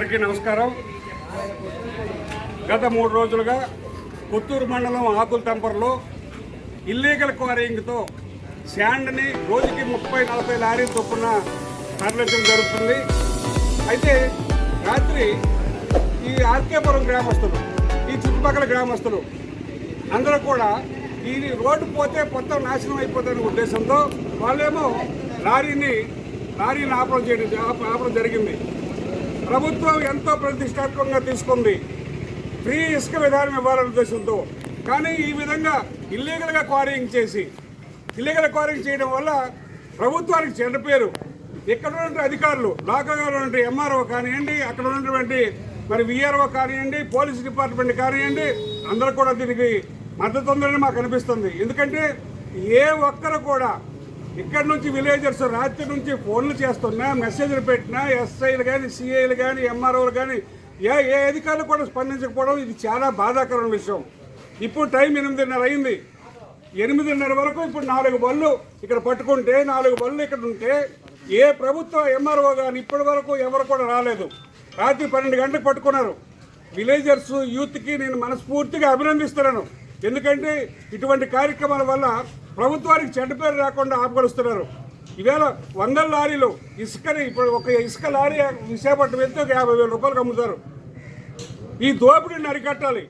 అందరికీ నమస్కారం. గత 3 రోజులుగా కొత్తూరు మండలం ఆకులతంపరలో ఇల్లీగల్ క్వారీయింగ్తో శాండ్ని రోజుకి 30-40 లారీలు చొప్పున తరలించడం జరుగుతుంది. అయితే రాత్రి ఈ ఆర్కేపురం గ్రామస్తులు, ఈ చుట్టుపక్కల గ్రామస్తులు అందరూ కూడా ఈ రోడ్డు పోతే మొత్తం నాశనం అయిపోతుందనే ఉద్దేశంతో వాళ్ళేమో లారీని ఆపడం జరిగింది. ప్రభుత్వం ఎంతో ప్రతిష్టాత్మకంగా తీసుకుంది, ఫ్రీ ఇసుక విధానం ఇవ్వాలనే ఉద్దేశంతో. కానీ ఈ విధంగా ఇల్లీగల్గా క్వారీయింగ్ చేయడం వల్ల ప్రభుత్వానికి చెడ్డ పేరు. ఇక్కడ ఉన్నటువంటి అధికారులు, లోకల్గా ఉన్నటువంటి ఎంఆర్ఓ కానివ్వండి, అక్కడ ఉన్నటువంటి మరి విఆర్ఓ కానివ్వండి, పోలీస్ డిపార్ట్మెంట్ కానివ్వండి, అందరూ కూడా దీనికి మద్దతు ఉందని మాకు అనిపిస్తుంది. ఎందుకంటే ఏ ఒక్కరు కూడా ఇక్కడి నుంచి విలేజర్స్ రాత్రి నుంచి ఫోన్లు చేస్తున్నా, మెసేజ్లు పెట్టినా, ఎస్ఐలు కానీ, సిఐలు కానీ, ఎంఆర్ఓలు కానీ ఏ అధికారులు కూడా స్పందించకపోవడం ఇది చాలా బాధాకరమైన విషయం. ఇప్పుడు టైం 8:30 అయింది. 8:30 వరకు ఇప్పుడు 4 బళ్ళు ఇక్కడ పట్టుకుంటే, 4 బళ్ళు ఇక్కడ ఉంటే ఏ ప్రభుత్వ ఎంఆర్ఓ కానీ ఇప్పటి వరకు ఎవరు కూడా రాలేదు. రాత్రి 12 గంటలకు పట్టుకున్నారు. విలేజర్స్ యూత్కి నేను మనస్ఫూర్తిగా అభినందిస్తున్నాను. ఎందుకంటే ఇటువంటి కార్యక్రమాల వల్ల ప్రభుత్వానికి చెడ్డ పేరు రాకుండా ఆపగలుస్తున్నారు. ఈవేళ 100 లారీలు ఇసుకని, ఇప్పుడు ఒక ఇసుక లారీ విశాఖపట్నం వెళ్తే 50,000 రూపాయలకు అమ్ముతారు. ఈ దోపిడీని అరికట్టాలి.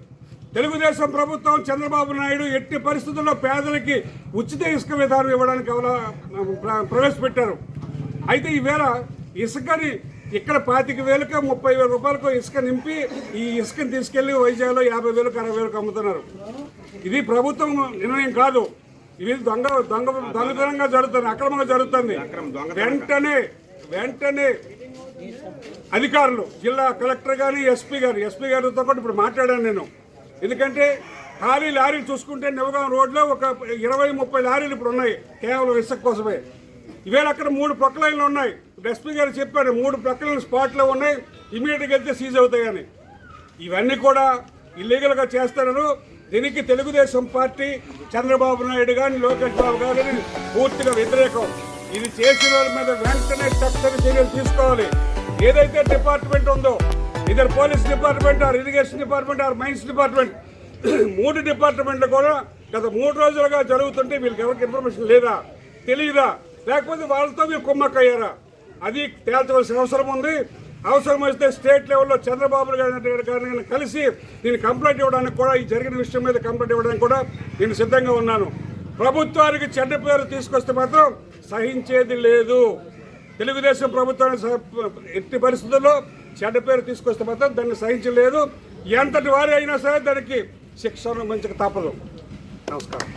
తెలుగుదేశం ప్రభుత్వం, చంద్రబాబు నాయుడు ఎట్టి పరిస్థితుల్లో పేదలకి ఉచిత ఇసుక విధానం ఇవ్వడానికి ప్రవేశపెట్టారు. అయితే ఈవేళ ఇసుకని ఇక్కడ 25,000కు 30,000 రూపాయలకు ఇసుక నింపి ఈ ఇసుకని తీసుకెళ్లి వైజాగ్లో 50,000కు 60,000కు అమ్ముతున్నారు. ఇది ప్రభుత్వం నిర్ణయం కాదు, ఇది దొంగతనంగా జరుగుతుంది, అక్రమంగా జరుగుతుంది. వెంటనే అధికారులు, జిల్లా కలెక్టర్ కానీ, ఎస్పీ గారితో కూడా ఇప్పుడు మాట్లాడాను నేను. ఎందుకంటే ఖాళీ లారీలు చూసుకుంటే నివగాం రోడ్లో ఒక 20-30 లారీలు ఇప్పుడు ఉన్నాయి కేవలం ఇసుక కోసమే. ఈవేళ అక్కడ 3 ప్రొక్లైన్లు ఉన్నాయి. ఎస్పీ గారు చెప్పారు 3 ప్రొక్లైన్లు స్పాట్లో ఉన్నాయి, ఇమీడియట్గా వెళ్తే సీజ్ అవుతాయని. ఇవన్నీ కూడా ఇల్లీగల్గా చేస్తున్నారు. దీనికి తెలుగుదేశం పార్టీ, చంద్రబాబు నాయుడు కానీ, లోకేష్ బాబు గారిని పూర్తిగా వ్యతిరేకం. ఇది చేసిన వాళ్ళ మీద వెంటనే తక్షణ చర్యలు తీసుకోవాలి. ఏదైతే డిపార్ట్మెంట్ ఉందో, ఇద్దరు police department, or irrigation department, or mines department, 3 డిపార్ట్మెంట్లు కూడా గత 3 రోజులుగా జరుగుతుంటే వీళ్ళకి ఎవరికి ఇన్ఫర్మేషన్ లేదా, తెలియదా, లేకపోతే వాళ్ళతో మీరు కుమ్మక్కయ్యారా, అది తేల్చవలసిన అవసరం ఉంది. అవసరం వస్తే స్టేట్ లెవెల్లో చంద్రబాబు గారిని కలిసి నేను కంప్లైంట్ ఇవ్వడానికి కూడా, ఈ జరిగిన విషయం మీద కంప్లైంట్ ఇవ్వడానికి కూడా నేను సిద్ధంగా ఉన్నాను. ప్రభుత్వానికి చెడ్డ పేరు తీసుకొస్తే మాత్రం సహించేది లేదు. తెలుగుదేశం ప్రభుత్వానికి ఎట్టి పరిస్థితుల్లో చెడ్డ పేరు తీసుకొస్తే మాత్రం దాన్ని సహించలేదు. ఎంతటి వారి అయినా సరే దానికి శిక్షను మంచిగా తప్పదు. నమస్కారం.